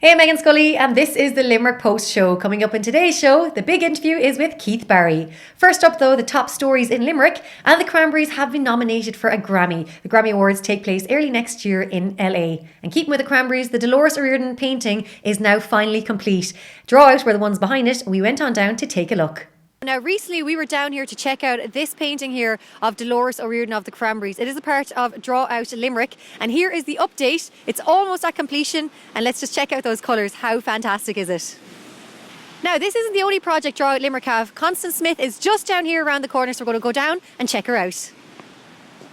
Hey, I'm Meghann Scully, and this is the Limerick Post Show. Coming up in today's show, the big interview is with Keith Barry. First up, though, the top stories in Limerick, and the Cranberries have been nominated for a Grammy. The Grammy Awards take place early next year in LA. And keeping with the Cranberries, the Dolores O'Riordan painting is now finally complete. Draw out were the ones behind it, and we went on down to take a look. Now, recently we were down here to check out this painting here of Dolores O'Riordan of the Cranberries. It is a part of Draw Out Limerick, and here is the update. It's almost at completion, and let's just check out those colours. How fantastic is it? Now, this isn't the only project Draw Out Limerick have. Constance Smith is just down here around the corner, so we're going to go down and check her out.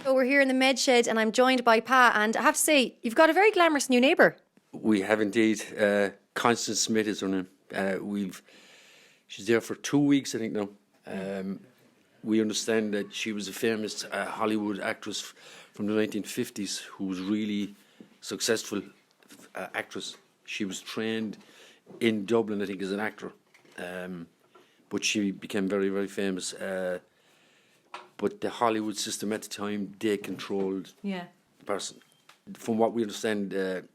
So we're here in the med shed, and I'm joined by Pa, and I have to say, you've got a very glamorous new neighbour. We have indeed. Constance Smith is her name. She's there for 2 weeks, I think now. We understand that she was a famous Hollywood actress from the 1950s who was really successful actress. She was trained in Dublin, I think, as an actor. But she became very, very famous. But the Hollywood system at the time, they controlled the person. From what we understand,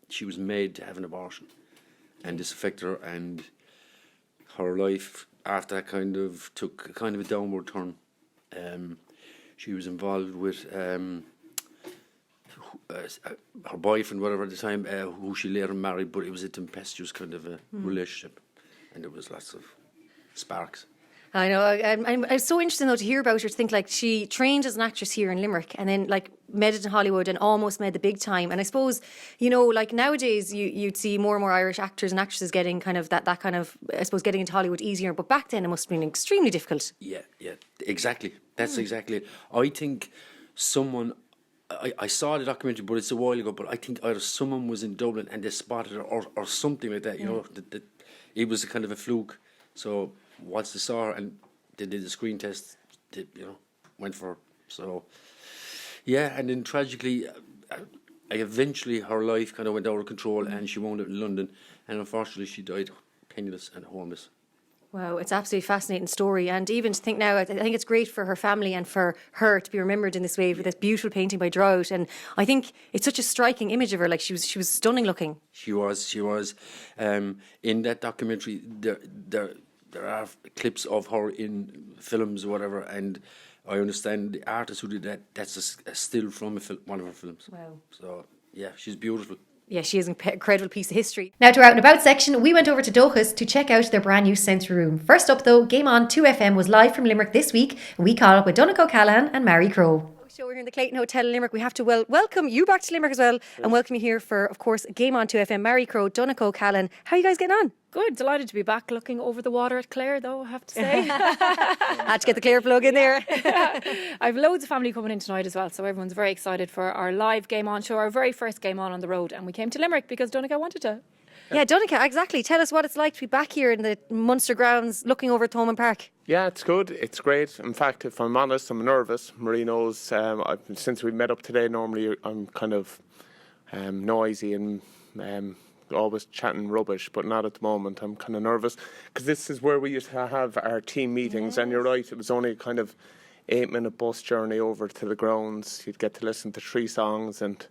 she was made to have an abortion. And this affected her, and her life after that kind of took a kind of a downward turn. She was involved with her boyfriend, whatever at the time, who she later married, but it was a tempestuous kind of a relationship, and there was lots of sparks. I know. I'm so interested though to hear about her. To think like she trained as an actress here in Limerick, and then like made it in Hollywood and almost made the big time. And I suppose, you know, like nowadays you'd see more and more Irish actors and actresses getting kind of that kind of, I suppose, getting into Hollywood easier. But back then it must have been extremely difficult. Yeah, exactly. That's exactly it. I think someone. I saw the documentary, but it's a while ago. But I think either someone was in Dublin and they spotted her, or something like that. You know, that it was a kind of a fluke. So once they saw her and they did the screen test, they, went for her. So, yeah, and then tragically, eventually her life kind of went out of control and she wound up in London, and unfortunately she died penniless and homeless. Wow, it's absolutely fascinating story. And even to think now, I think it's great for her family and for her to be remembered in this way with this beautiful painting by Draw Out. And I think it's such a striking image of her. Like she was stunning looking. She was. In that documentary, there are clips of her in films or whatever, and I understand the artist who did that, that's a still from one of her films. Wow. So, yeah, she's beautiful. Yeah, she is an incredible piece of history. Now to our Out and About section, we went over to Dochas to check out their brand new sensory room. First up though, Game On 2FM was live from Limerick this week, and we caught up with Donncha Callahan and Mary Crowe. So we're here in the Clayton Hotel in Limerick. We have to welcome you back to Limerick as well, and welcome you here for, of course, Game On 2FM. Mary Crowe, Donncha Callahan. How are you guys getting on? Good, delighted to be back looking over the water at Clare, though, I have to say. Had to get the Clare plug in there. I've loads of family coming in tonight as well, so everyone's very excited for our live Game On show, our very first Game On the road, and we came to Limerick because Donncha wanted to. Yeah, Donncha, exactly. Tell us what it's like to be back here in the Munster grounds looking over at Thomond Park. Yeah, it's good. It's great. In fact, if I'm honest, I'm nervous. Marie knows since we met up today, normally I'm kind of noisy and always chatting rubbish, but not at the moment. I'm kind of nervous because this is where we used to have our team meetings, and you're right, it was only a kind of 8-minute bus journey over to the grounds. You'd get to listen to 3 songs, and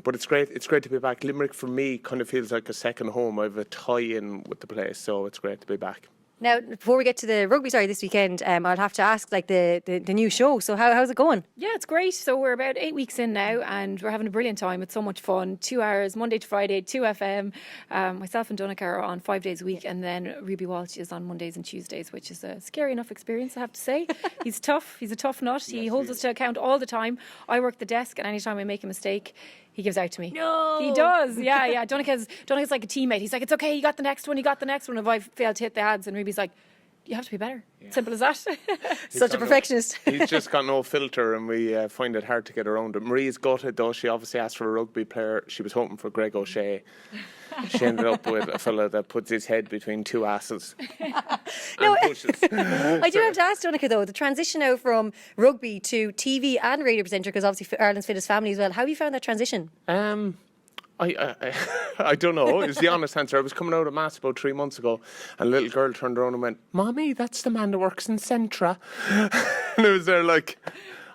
but it's great. It's great to be back. Limerick for me kind of feels like a second home. I have a tie-in with the place, so it's great to be back. Now, before we get to the rugby, this weekend, I'll have to ask, like, the new show. So how's it going? Yeah, it's great. So we're about 8 weeks in now, and we're having a brilliant time. It's so much fun. 2 hours, Monday to Friday, 2FM. Myself and Donncha are on 5 days a week, and then Ruby Walsh is on Mondays and Tuesdays, which is a scary enough experience, I have to say. He's tough. He's a tough nut. He holds us to account all the time. I work the desk, and anytime I make a mistake, he gives out to me. No! He does, yeah. Donncha's like a teammate. He's like, it's okay, you got the next one. If I fail to hit the ads, and Ruby's like, you have to be better. Yeah. Simple as that. Such a perfectionist. He's just got no filter, and we find it hard to get around it. Marie's gutted, though. She obviously asked for a rugby player. She was hoping for Greg O'Shea. She ended up with a fella that puts his head between 2 asses and pushes. I do have to ask Donncha, though, the transition now from rugby to TV and radio presenter, because obviously Ireland's Fittest Family as well. How have you found that transition? I don't know, is the honest answer. I was coming out of Mass about 3 months ago, and a little girl turned around and went, "Mommy, that's the man that works in Centra." And I was there like,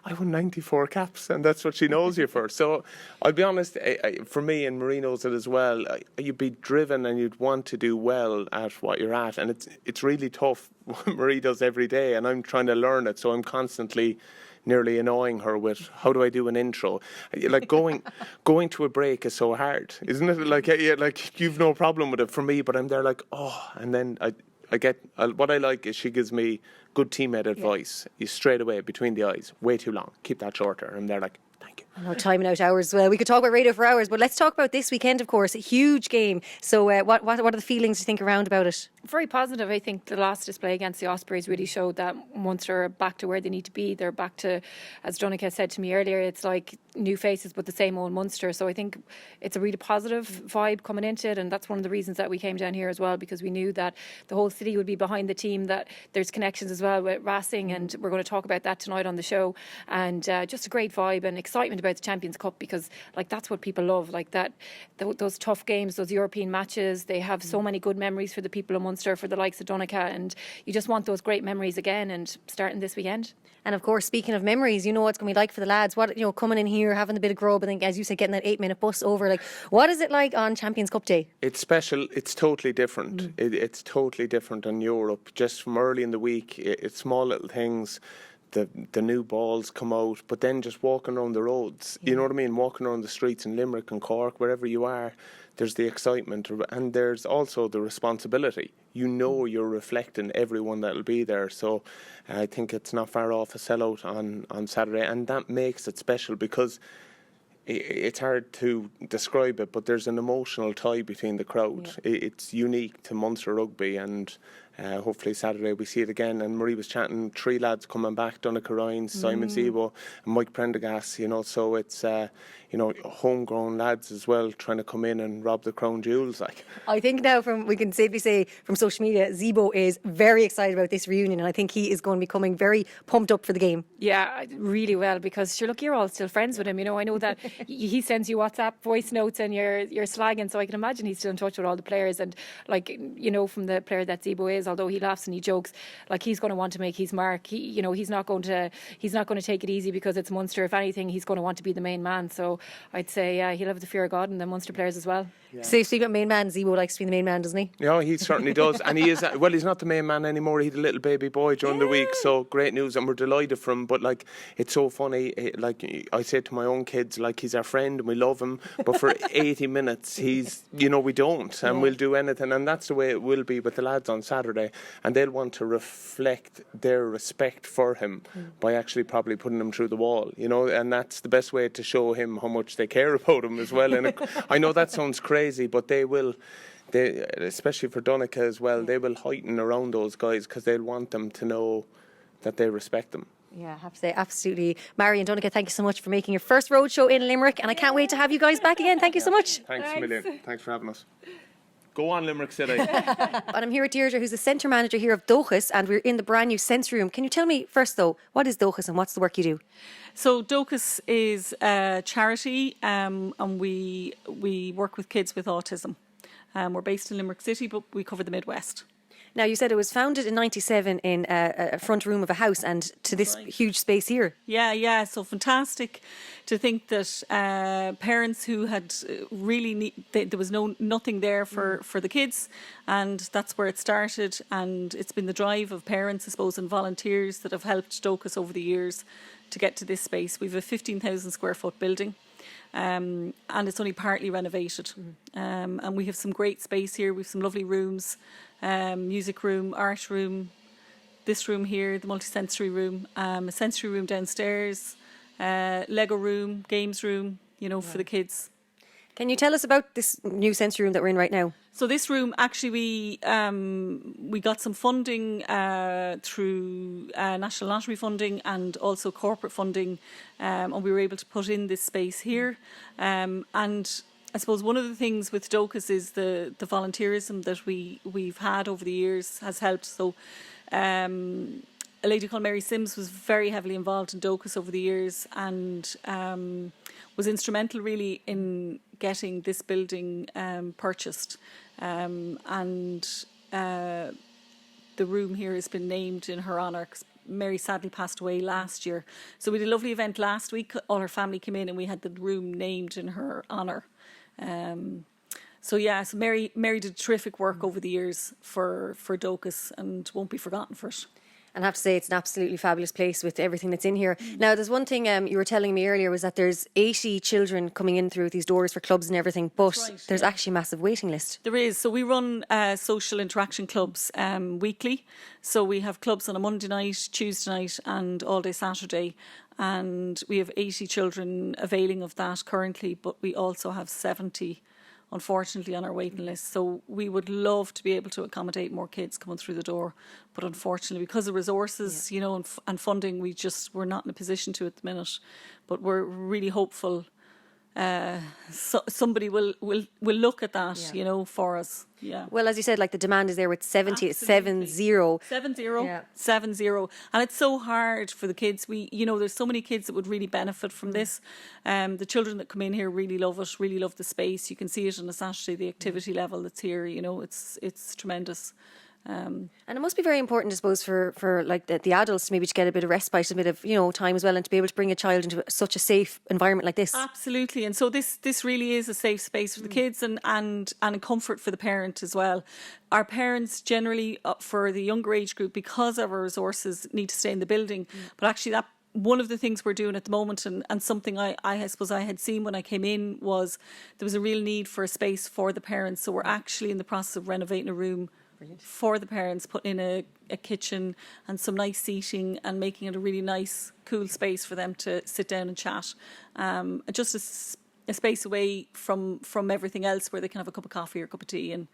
I won 94 caps, and that's what she knows you for. So I'll be honest, for me, and Marie knows it as well, you'd be driven and you'd want to do well at what you're at, and it's really tough what Marie does every day, and I'm trying to learn it, so I'm constantly nearly annoying her with, how do I do an intro? Like going to a break is so hard, isn't it? Like, like you've no problem with it for me, but I'm there like, oh, and then I get, what I like is she gives me good teammate advice. You straight away, between the eyes, way too long, keep that shorter. And they're like, thank you. I know, timing out hours. Well, we could talk about radio for hours, but let's talk about this weekend, of course. A huge game. So what are the feelings you think around about it? Very positive. I think the last display against the Ospreys really showed that Munster are back to where they need to be. They're back to, as Donncha said to me earlier, it's like new faces but the same old Munster. So I think it's a really positive vibe coming into it, and that's one of the reasons that we came down here as well, because we knew that the whole city would be behind the team, that there's connections as well with Racing, and we're going to talk about that tonight on the show. And just a great vibe and excitement about the Champions Cup, because like that's what people love, like that those tough games, those European matches. They have so many good memories for the people of Munster, for the likes of Donncha, and you just want those great memories again, and starting this weekend. And of course, speaking of memories, you know what's going to be like for the lads. What, you know, coming in here, having a bit of grub, I think, as you said, getting that 8-minute bus over. Like, what is it like on Champions Cup Day? It's special. It's totally different. It's totally different in Europe. Just from early in the week, it's small little things. The new balls come out, but then just walking around the roads, you know what I mean? Walking around the streets in Limerick and Cork, wherever you are, there's the excitement, and there's also the responsibility. You know you're reflecting everyone that'll be there, so I think it's not far off a sellout on Saturday, and that makes it special, because it's hard to describe it, but there's an emotional tie between the crowd. Yeah. It's unique to Munster rugby, and hopefully Saturday we see it again. And Marie was chatting, 3 lads coming back, Donncha Ryan, Simon Zebo and Mike Prendergast, you know, so it's homegrown lads as well, trying to come in and rob the crown jewels. Like, I think now we can safely say from social media, Zebo is very excited about this reunion, and I think he is going to be coming very pumped up for the game. Yeah, really well, because sure, look, you're all still friends with him, you know. I know that he sends you WhatsApp voice notes and you're slagging, so I can imagine he's still in touch with all the players, and like, you know, from the player that Zebo is, although he laughs and he jokes, like he's going to want to make his mark. He's not going to take it easy because it's Munster. If anything, he's going to want to be the main man. So I'd say he'll have the fear of God and the Munster players as well. Yeah. So speaking of main man, Zebo likes to be the main man, doesn't he? Yeah, he certainly does. And he is, well, he's not the main man anymore. He's a little baby boy during the week. So great news, and we're delighted for him. But like, it's so funny. Like I say to my own kids, like, he's our friend and we love him. But for 80 minutes, he's, you know, we don't. And we'll do anything. And that's the way it will be with the lads on Saturday. And they'll want to reflect their respect for him by actually probably putting him through the wall, you know. And that's the best way to show him how much they care about him as well. And I know that sounds crazy, but they especially for Donncha as well, they will heighten around those guys because they'll want them to know that they respect them. Yeah, I have to say, absolutely. Mary and Donncha, thank you so much for making your first road show in Limerick, and I can't wait to have you guys back again. Thank you so much. Thanks a million. Thanks for having us. Go on, Limerick City. And I'm here with Deirdre, who's the centre manager here of Dochas, and we're in the brand new sensory room. Can you tell me first, though, what is Dochas and what's the work you do? So Doukas is a charity, and we work with kids with autism. We're based in Limerick City, but we cover the Midwest. Now, you said it was founded in 97 in a front room of a house, and to this huge space here. Yeah. So fantastic to think that parents who had really there was nothing there for the kids, and that's where it started. And it's been the drive of parents, I suppose, and volunteers that have helped Doukas over the years to get to this space. We've a 15,000 square foot building. And it's only partly renovated. And we have some great space here. We have some lovely rooms, music room, art room, this room here, the multi-sensory room, a sensory room downstairs, Lego room, games room, you know, for the kids. Can you tell us about this new sensory room that we're in right now? So this room, actually, we got some funding through National Lottery funding and also corporate funding, and we were able to put in this space here. And I suppose one of the things with Doukas is the volunteerism that we've had over the years has helped. So a lady called Mary Sims was very heavily involved in Doukas over the years, and was instrumental really in getting this building purchased. And the room here has been named in her honour Mary sadly passed away last year. So we did a lovely event last week. All her family came in and we had the room named in her honour. So Mary did terrific work over the years for Dochas and won't be forgotten for it. And I have to say, it's an absolutely fabulous place with everything that's in here. Now, there's one thing you were telling me earlier was that there's 80 children coming in through these doors for clubs and everything, but there's actually a massive waiting list. There is. So we run social interaction clubs weekly. So we have clubs on a Monday night, Tuesday night and all day Saturday. And we have 80 children availing of that currently, but we also have 70 unfortunately on our waiting list. So we would love to be able to accommodate more kids coming through the door, but unfortunately because of resources, and funding, we're not in a position to at the minute. But we're really hopeful somebody will look at that, for us. Yeah. Well, as you said, like the demand is there with 70, it's 70. 70. And it's so hard for the kids. There's so many kids that would really benefit from this. The children that come in here really love it, really love the space. You can see it on a Saturday, the activity level that's here, it's tremendous. And it must be very important, I suppose, for like the adults to maybe to get a bit of respite, a bit of time as well, and to be able to bring a child into such a safe environment like this. Absolutely, and so this really is a safe space for the kids and a comfort for the parent as well. Our parents generally, for the younger age group, because of our resources, need to stay in the building. But actually, that one of the things we're doing at the moment, and something I suppose I had seen when I came in, was there was a real need for a space for the parents. So we're actually in the process of renovating a room for the parents, putting in a kitchen and some nice seating and making it a really nice, cool space for them to sit down and chat. Just a space away from everything else where they can have a cup of coffee or a cup of tea and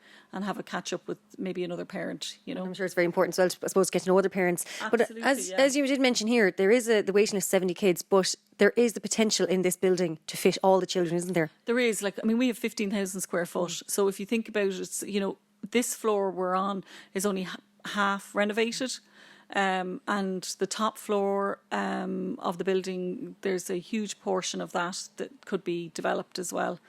have a catch up with maybe another parent, I'm sure it's very important as well, I suppose, to get to know other parents. Absolutely, but as you did mention here, there is the waiting list 70 kids, but there is the potential in this building to fit all the children, isn't there? There is. We have 15,000 square foot. So if you think about it, this floor we're on is only half renovated. And the top floor of the building, there's a huge portion of that could be developed as well,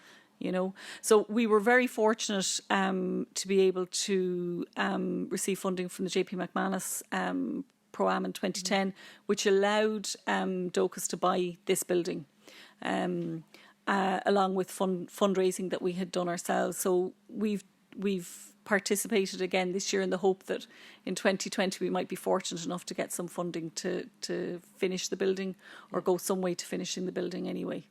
So we were very fortunate to be able to receive funding from the JP McManus Pro-Am in 2010, which allowed Doukas to buy this building, along with fundraising that we had done ourselves. So we've participated again this year in the hope that in 2020 we might be fortunate enough to get some funding to finish the building or go some way to finishing the building anyway.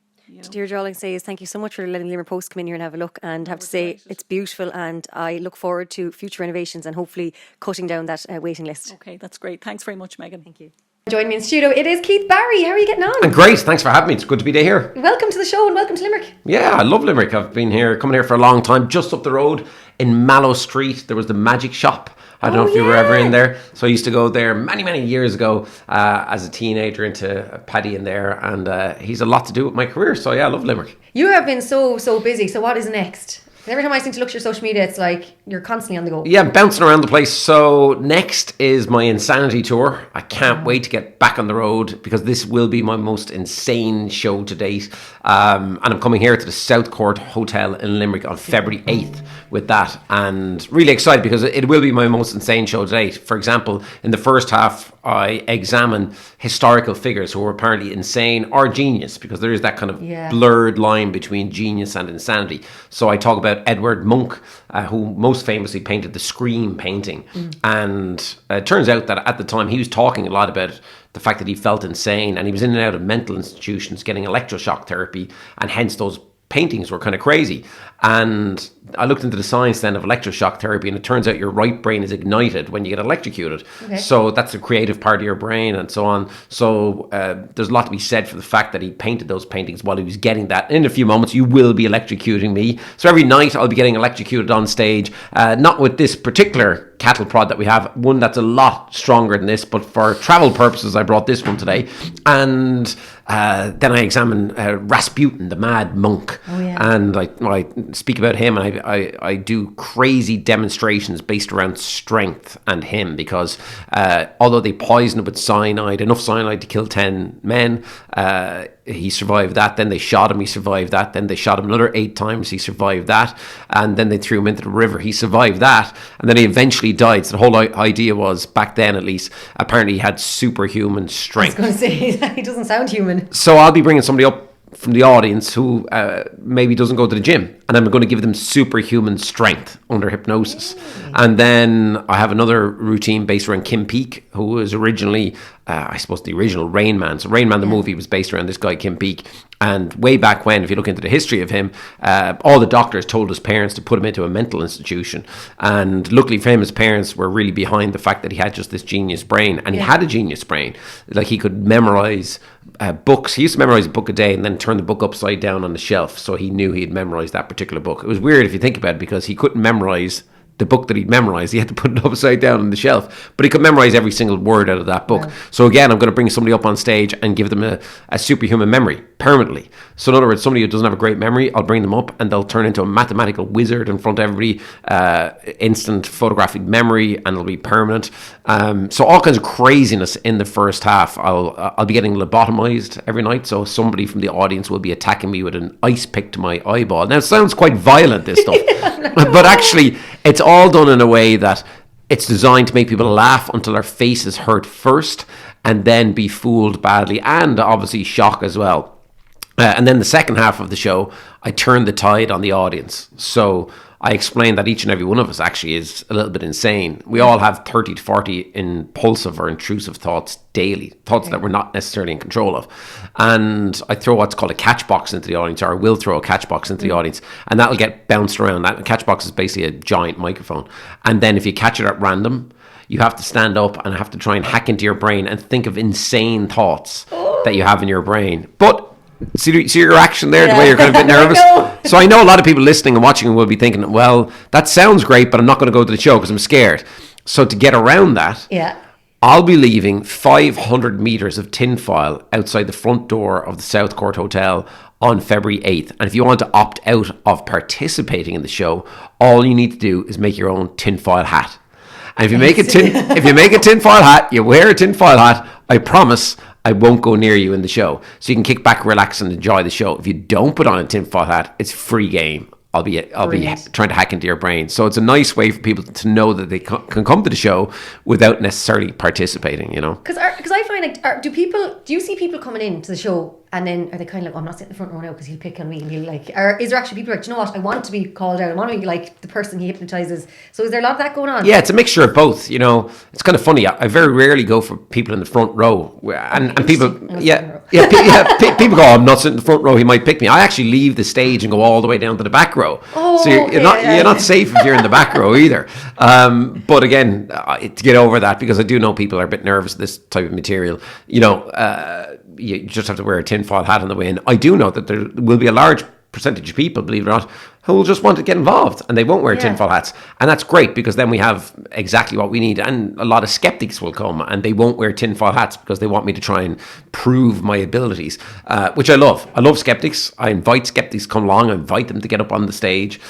Deirdre, all I can say is thank you so much for letting Limerick Post come in here and have a look, and have to say delighted. It's beautiful, and I look forward to future renovations and hopefully cutting down that waiting list. Okay, that's great. Thanks very much, Meghann. Thank you. Joining me in studio, it is Keith Barry. How are you getting on? I'm great, thanks for having me. It's good to be here. Welcome to the show and welcome to Limerick. Yeah, I love Limerick. I've been coming here for a long time. Just up the road in Mallow Street, there was the Magic Shop. I don't know if you were ever in there. So I used to go there many years ago as a teenager into Paddy in there, and he's a lot to do with my career. So yeah, I love Limerick. You have been so busy. So what is next? Every time I seem to look at your social media, it's like you're constantly on the go. Yeah, I'm bouncing around the place. So next is my Insanity Tour. I can't wait to get back on the road because this will be my most insane show to date. And I'm coming here to the South Court Hotel in Limerick on February 8th with that. And really excited because it will be my most insane show to date. For example, in the first half, I examine historical figures who are apparently insane or genius, because there is that kind of blurred line between genius and insanity. So I talk about Edward Munch, who most famously painted the Scream painting. And it turns out that at the time he was talking a lot about the fact that he felt insane, and he was in and out of mental institutions getting electroshock therapy, and hence those paintings were kind of crazy. And I looked into the science then of electroshock therapy, and it turns out your right brain is ignited when you get electrocuted. So that's the creative part of your brain and so on. So there's a lot to be said for the fact that he painted those paintings while he was getting that. In a few moments you will be electrocuting me, so every night I'll be getting electrocuted on stage, not with this particular cattle prod that we have, one that's a lot stronger than this, but for travel purposes I brought this one today. And then I examine Rasputin, the mad monk, and I speak about him, and I do crazy demonstrations based around strength and him, because although they poisoned him with cyanide, enough cyanide to kill 10 men, he survived that. Then they shot him, he survived that. Then they shot him another 8 times, he survived that. And then they threw him into the river, he survived that. And then he eventually eventually died. So the whole idea was, back then at least, apparently he had superhuman strength. I was going to say, he doesn't sound human. So I'll be bringing somebody up from the audience who maybe doesn't go to the gym, and I'm going to give them superhuman strength under hypnosis. And then I have another routine based around Kim Peek, who was originally, I suppose, the original Rain Man. So Rain Man, the movie, was based around this guy, Kim Peek. And way back when, if you look into the history of him, all the doctors told his parents to put him into a mental institution. And luckily for him, his parents were really behind the fact that he had just this genius brain. And he had a genius brain. Like, he could memorize books. He used to memorize a book a day and then turn the book upside down on the shelf. So he knew he had memorized that particular book. It was weird if you think about it, because he couldn't memorize the book that he'd memorized. He had to put it upside down on the shelf, but he could memorize every single word out of that book. Wow. So again, I'm going to bring somebody up on stage and give them a superhuman memory permanently. So in other words, somebody who doesn't have a great memory, I'll bring them up and they'll turn into a mathematical wizard in front of everybody, instant photographic memory, and it'll be permanent. So all kinds of craziness in the first half. I'll be getting lobotomized every night, so somebody from the audience will be attacking me with an ice pick to my eyeball. Now, it sounds quite violent, this stuff, but actually it's all done in a way that it's designed to make people laugh until their faces hurt first, and then be fooled badly, and obviously shock as well. And then the second half of the show, I turn the tide on the audience. So I explain that each and every one of us actually is a little bit insane. We all have 30 to 40 impulsive or intrusive thoughts daily, thoughts that we're not necessarily in control of. And I throw what's called a catch box into the audience, or I will throw a catch box into the audience, and that'll get bounced around. That catch box is basically a giant microphone. And then if you catch it at random, you have to stand up and have to try and hack into your brain and think of insane thoughts that you have in your brain. But see your reaction there, the way you're kind of a bit nervous. So I know a lot of people listening and watching will be thinking, well, that sounds great, but I'm not going to go to the show because I'm scared. So to get around that, I'll be leaving 500 meters of tinfoil outside the front door of the South Court Hotel on February 8th. And if you want to opt out of participating in the show, all you need to do is make your own tinfoil hat. And if you make a tinfoil hat, you wear a tinfoil hat, I promise I won't go near you in the show. So you can kick back, relax, and enjoy the show. If you don't put on a tinfoil hat, it's free game. I'll be trying to hack into your brain. So it's a nice way for people to know that they can come to the show without necessarily participating, you know. Because I find, like, do you see people coming into the show and then are they kind of like, oh, I'm not sitting in the front row now because he'll pick on me, and he'll like, or is there actually people like, do you know what, I want to be called out, I want to be like the person he hypnotizes? So is there a lot of that going on? Yeah, it's a mixture of both, you know. It's kind of funny. I very rarely go for people in the front row, and people, people go, oh, I'm not sitting in the front row, he might pick me. I actually leave the stage and go all the way down to the back row. So you're not safe if you're in the back row either. But again, to get over that, because I do know people are a bit nervous of this type of material, you know, you just have to wear a tinfoil hat on the way in. I do know that there will be a large percentage of people, believe it or not, who will just want to get involved and they won't wear tinfoil hats. And that's great, because then we have exactly what we need. And a lot of skeptics will come and they won't wear tinfoil hats because they want me to try and prove my abilities, which I love. I love skeptics. I invite skeptics to come along. I invite them to get up on the stage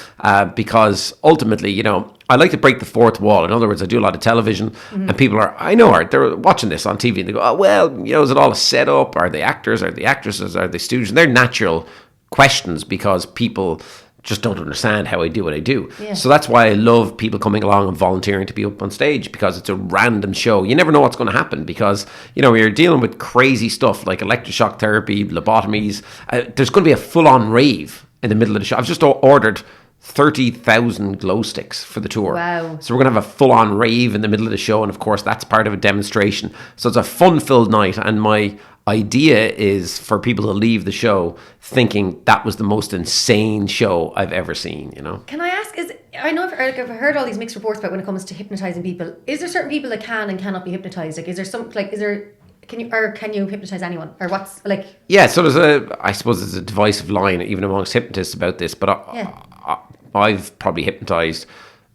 because ultimately, you know, I like to break the fourth wall. In other words, I do a lot of television and people they're watching this on TV and they go, oh, well, you know, is it all a setup? Are they actors? Are they actresses? Are they students? They're natural questions because people just don't understand how I do what I do. Yeah. So that's why I love people coming along and volunteering to be up on stage, because it's a random show. You never know what's going to happen because, you know, you're dealing with crazy stuff like electroshock therapy, lobotomies. There's going to be a full-on rave in the middle of the show. I've just ordered 30,000 glow sticks for the tour. Wow. So we're going to have a full-on rave in the middle of the show, and of course that's part of a demonstration. So it's a fun-filled night, and my idea is for people to leave the show thinking that was the most insane show I've ever seen, you know. Can I ask, I know I've heard all these mixed reports about when it comes to hypnotizing people. Is there certain people that can and cannot be hypnotized? Like, is there some, like, can you hypnotize anyone, or what's like? Yeah, so I suppose there's a divisive line even amongst hypnotists about this, but I've probably hypnotized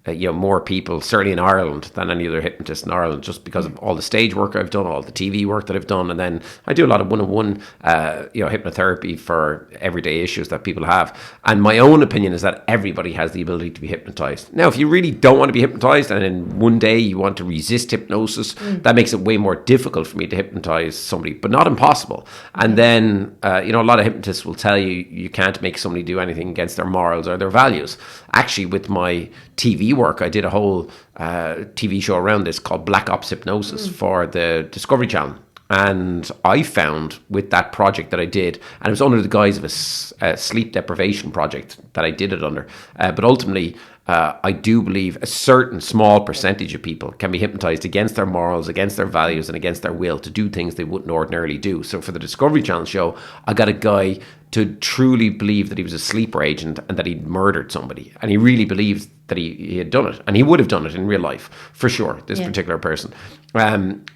more people, certainly in Ireland, than any other hypnotist in Ireland, just because of all the stage work I've done, all the TV work that I've done, and then I do a lot of one-on-one, hypnotherapy for everyday issues that people have. And my own opinion is that everybody has the ability to be hypnotized. Now, if you really don't want to be hypnotized, and in one day you want to resist hypnosis, that makes it way more difficult for me to hypnotize somebody, but not impossible. And then, a lot of hypnotists will tell you you can't make somebody do anything against their morals or their values. Actually, with my TV TV work, I did a whole TV show around this called Black Ops Hypnosis for the Discovery Channel. And I found with that project that I did, and it was under the guise of a sleep deprivation project that I did it under, but ultimately I do believe a certain small percentage of people can be hypnotized against their morals, against their values, and against their will to do things they wouldn't ordinarily do. So for the Discovery Channel show, I got a guy to truly believe that he was a sleeper agent and that he'd murdered somebody. And he really believed that he had done it. And he would have done it in real life, for sure, this particular person.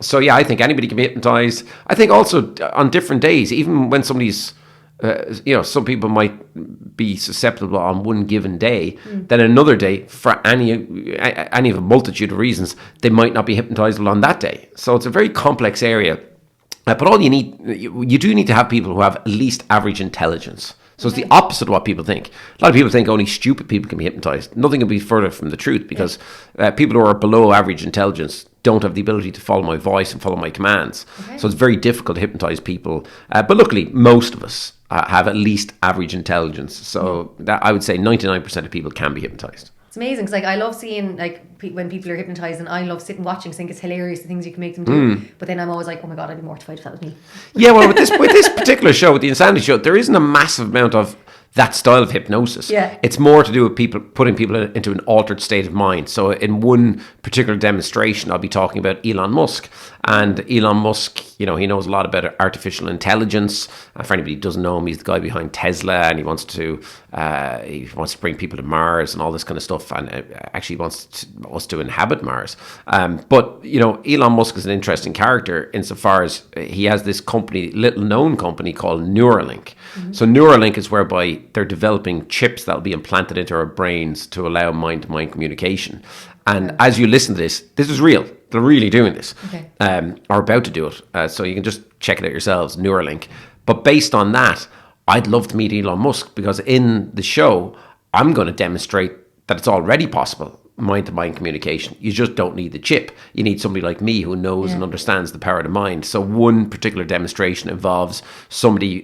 So yeah, I think anybody can be hypnotized. I think also on different days, even when somebody's, some people might be susceptible on one given day, then another day, for any of a multitude of reasons, they might not be hypnotizable on that day. So it's a very complex area. But all you do need to have people who have at least average intelligence. So it's the opposite of what people think. A lot of people think only stupid people can be hypnotized. Nothing can be further from the truth, because people who are below average intelligence don't have the ability to follow my voice and follow my commands. So it's very difficult to hypnotize people. But luckily, most of us have at least average intelligence. So that, I would say 99% of people can be hypnotized. It's amazing because I love seeing when people are hypnotized, and I love sitting watching. I think it's hilarious the things you can make them do. But then I'm always like, oh my god, I'd be mortified if that was me. Yeah, well, with this particular show, with the Insanity Show, there isn't a massive amount of that style of hypnosis. Yeah. It's more to do with putting people into an altered state of mind. So in one particular demonstration, I'll be talking about Elon Musk. And Elon Musk, he knows a lot about artificial intelligence. For anybody who doesn't know him, he's the guy behind Tesla, and he wants to bring people to Mars and all this kind of stuff. And actually wants us to inhabit Mars. But Elon Musk is an interesting character insofar as he has this company, little known company called Neuralink. So Neuralink is whereby they're developing chips that will be implanted into our brains to allow mind-to-mind communication. And as you listen to this is real. They're really doing this, or about to do it. So you can just check it out yourselves, Neuralink. But based on that, I'd love to meet Elon Musk, because in the show, I'm going to demonstrate that it's already possible, mind-to-mind communication. You just don't need the chip. You need somebody like me who knows and understands the power of the mind. So one particular demonstration involves somebody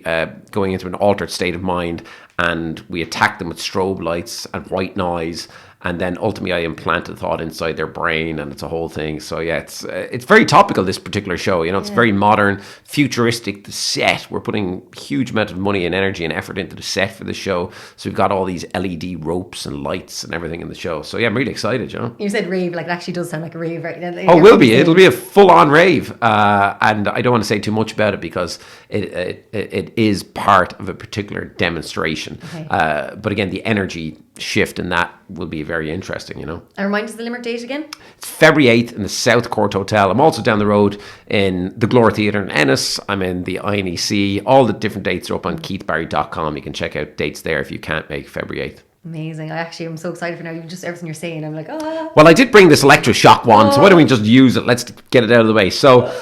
going into an altered state of mind, and we attack them with strobe lights and white noise, and then ultimately I implant a thought inside their brain, and it's a whole thing. So yeah, it's very topical, this particular show. It's very modern, futuristic. The set, we're putting huge amount of money and energy and effort into the set for the show. So we've got all these LED ropes and lights and everything in the show. So yeah, I'm really excited. You said rave, like it actually does sound like a rave, right? Oh, will be. It'll be a full-on rave, and I don't want to say too much about it because it is part of a particular demonstration. But again, the energy shift in that will be very interesting, And remind us the Limerick date again. It's February 8th in the South Court Hotel. I'm also down the road in the Glory Theatre in Ennis. I'm in the INEC. All the different dates are up on keithbarry.com. You can check out dates there if you can't make February 8th. Amazing. I'm so excited for now. Just everything you're saying, I'm like, oh. Well, I did bring this electroshock wand, so why don't we just use it? Let's get it out of the way. So,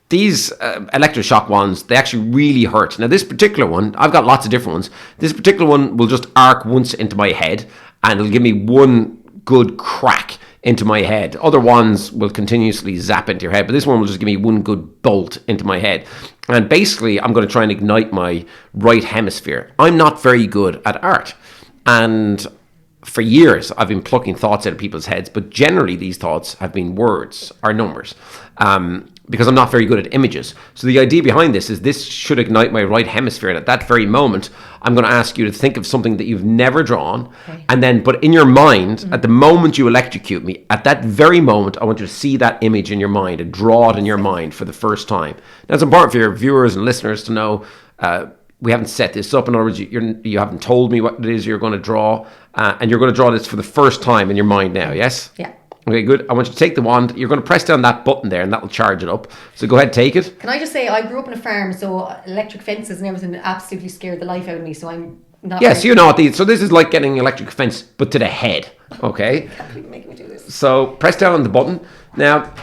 these electroshock wands, they actually really hurt. Now, this particular one, I've got lots of different ones. This particular one will just arc once into my head, and it'll give me one good crack into my head. Other ones will continuously zap into your head, but this one will just give me one good bolt into my head. And basically, I'm going to try and ignite my right hemisphere. I'm not very good at art. And for years, I've been plucking thoughts out of people's heads, but generally these thoughts have been words or numbers. Because I'm not very good at images. So the idea behind this should ignite my right hemisphere. And at that very moment, I'm going to ask you to think of something that you've never drawn. And but in your mind, at the moment you electrocute me, at that very moment, I want you to see that image in your mind and draw it in your mind for the first time. Now, it's important for your viewers and listeners to know we haven't set this up. In other words, you haven't told me what it is you're going to draw. And you're going to draw this for the first time in your mind now, yes? Yeah. Okay, good. I want you to take the wand. You're going to press down that button there, and that will charge it up. So go ahead, take it. Can I just say, I grew up on a farm, so electric fences and everything absolutely scared the life out of me. So I'm not. Yes, you know what these. So this is like getting an electric fence, but to the head. Okay. Can't believe you're making me do this. So press down on the button. Now,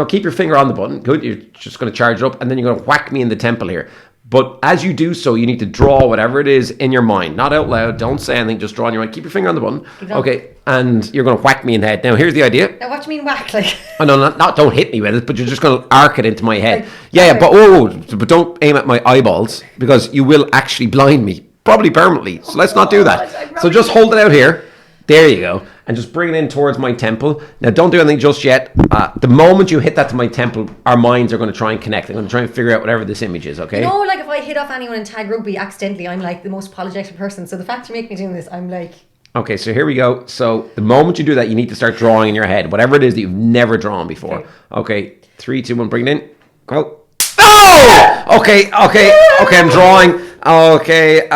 keep your finger on the button. Good. You're just going to charge it up, and then you're going to whack me in the temple here. But as you do so, you need to draw whatever it is in your mind. Not out loud. Don't say anything. Just draw in your mind. Keep your finger on the button. Okay. And you're going to whack me in the head. Now, here's the idea. Now, what do you mean whack? Like? Oh, no, not don't hit me with it, but you're just going to arc it into my head. But don't aim at my eyeballs, because you will actually blind me. Probably permanently. So let's not do that. So just hold it out here. There you go. And just bring it in towards my temple. Now, don't do anything just yet. The moment you hit that to my temple, our minds are going to try and connect. They're going to try and figure out whatever this image is, okay? You know, like if I hit off anyone in tag rugby accidentally, I'm like the most apologetic person. So the fact you make me doing this, I'm like... Okay, so here we go. So the moment you do that, you need to start drawing in your head. Whatever it is that you've never drawn before. Okay, 3, 2, 1, bring it in. Go. Oh! Okay, I'm drawing. Okay,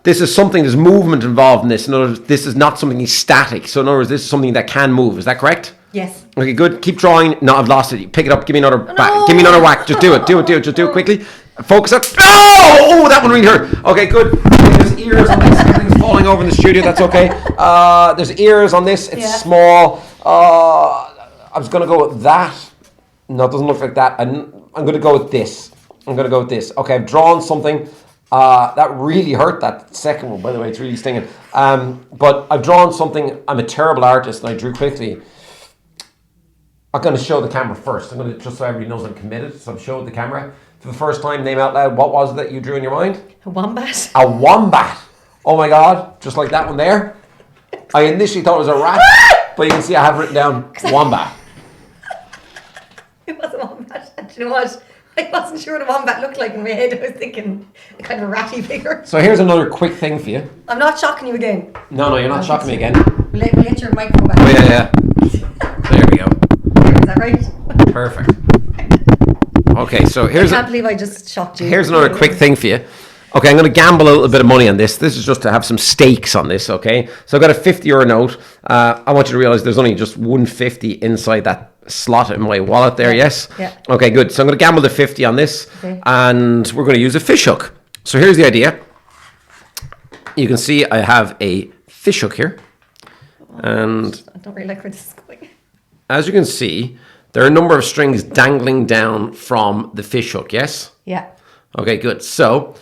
this is something, there's movement involved in this. In other words, this is not something static. So in other words, this is something that can move. Is that correct? Yes. Okay, good. Keep drawing. No, I've lost it. Pick it up. Give me another back. Give me another whack. Just do it. Just do it quickly. Focus up. Oh, that one really hurt. Okay, good. There's ears on this. Everything's falling over in the studio. That's okay. There's ears on this. It's small. I was going to go with that. No, it doesn't look like that. I'm going to go with this. Okay, I've drawn something. That really hurt, that second one, by the way. It's really stinging. But I've drawn something. I'm a terrible artist, and I drew quickly. I'm going to show the camera first. I'm going to, just so everybody knows I'm committed. So I've showed the camera. For the first time, name out loud, what was it that you drew in your mind? A wombat. A wombat. Oh my God. Just like that one there. I initially thought it was a rat, but you can see I have written down wombat. It was a wombat. And do you know what? I wasn't sure what a wombat looked like in my head. I was thinking a kind of a ratty figure. So here's another quick thing for you. I'm not shocking you again. No, you're not shocking me again. We'll let your microphone back. Oh, yeah. There we go. Is that right? Perfect. Okay, so I can't believe I just shocked you. Here's another quick thing for you. Okay, I'm going to gamble a little bit of money on this. This is just to have some stakes on this, okay? So I've got a 50 € note. I want you to realize there's only just 150 inside that slot in my wallet there, yes? Yeah. Okay, good. So I'm going to gamble the 50 on this, and we're going to use a fish hook. So here's the idea. You can see I have a fish hook here. And I don't really like where this is going. as you can see, there are a number of strings dangling down from the fish hook, yes? Yeah. Okay, good. So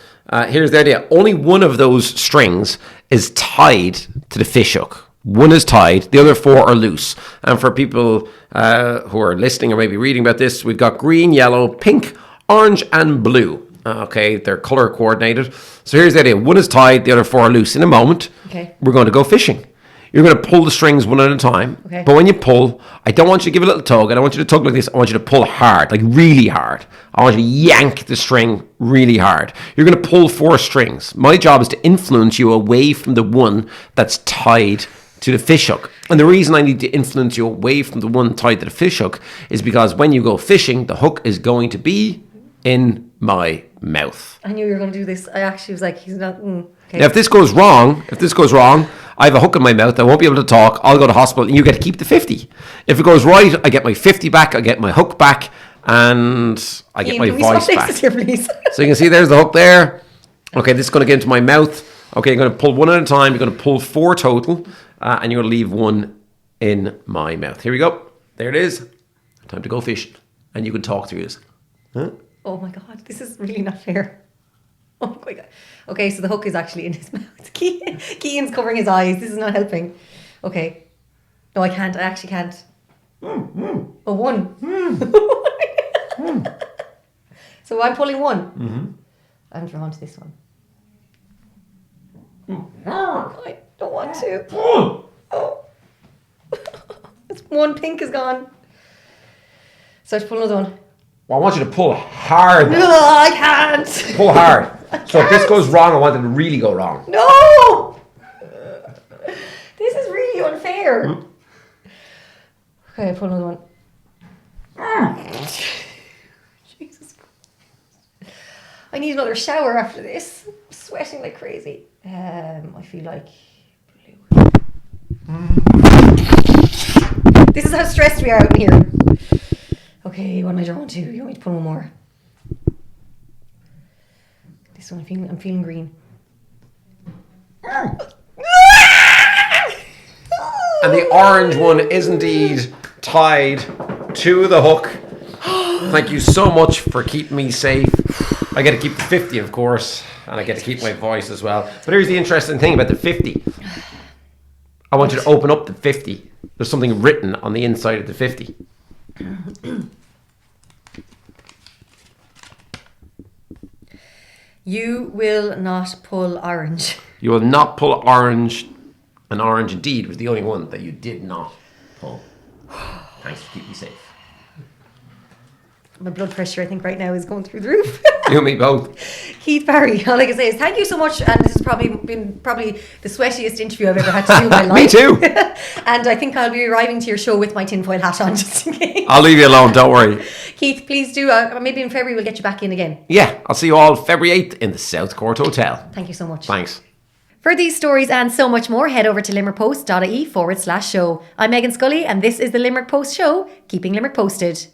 here's the idea. Only one of those strings is tied to the fish hook. One is tied, the other 4 are loose. And for people who are listening or maybe reading about this, we've got green, yellow, pink, orange, and blue. Okay, they're color coordinated. So here's the idea. One is tied, the other 4 are loose. In a moment, we're going to go fishing. You're going to pull the strings one at a time. Okay. But when you pull, I don't want you to give a little tug. I don't want you to tug like this. I want you to pull hard, like really hard. I want you to yank the string really hard. You're going to pull 4 strings. My job is to influence you away from the one that's tied to the fish hook. And the reason I need to influence you away from the one tied to the fish hook is because when you go fishing, the hook is going to be in my mouth. I knew you were going to do this. I actually was like, he's not... okay. Now, if this goes wrong, I have a hook in my mouth. I won't be able to talk. I'll go to hospital and you get to keep the 50. If it goes right, I get my 50 back. I get my hook back and I get my voice back. Here, please? So you can see there's the hook there. Okay, this is going to get into my mouth. Okay, you're going to pull one at a time. You're going to pull 4 total and you're going to leave 1 in my mouth. Here we go. There it is. Time to go fishing. And you can talk through this. Huh? Oh my God, this is really not fair. Oh my God. Okay, so the hook is actually in his mouth. Keane's covering his eyes. This is not helping. Okay. No, I can't. I actually can't. Oh, 1. So I'm pulling 1. Mm-hmm. I'm drawn to this one. I don't want to. Oh. It's 1 pink is gone. So I have to pull another one. Well, I want you to pull hard. No, I can't. Pull hard. So if this goes wrong, I want it to really go wrong. No! This is really unfair. Mm-hmm. Okay, I pull another one. Jesus Christ. I need another shower after this. I'm sweating like crazy. I feel like blue. This is how stressed we are out in here. Okay, what am I drawn to? You want me to pull one more? This one, I'm feeling green. And the orange one is indeed tied to the hook. Thank you so much for keeping me safe. I get to keep the 50, of course, and I get to keep my voice as well. But here's the interesting thing about the 50. I want you to open up the 50. There's something written on the inside of the 50. You will not pull orange. You will not pull orange An orange indeed was the only one that you did not pull. Thanks for keeping me safe. My blood pressure, I think, right now is going through the roof. You and me both. Keith Barry, all I can say is thank you so much. And this has probably been the sweatiest interview I've ever had to do in my life. Me too. And I think I'll be arriving to your show with my tinfoil hat on, just in case. I'll leave you alone, don't worry. Keith, please do. Maybe in February we'll get you back in again. Yeah, I'll see you all February 8th in the South Court Hotel. Thank you so much. Thanks. For these stories and so much more, head over to limerickpost.ie/show. I'm Meghann Scully, and this is the Limerick Post Show, keeping Limerick posted.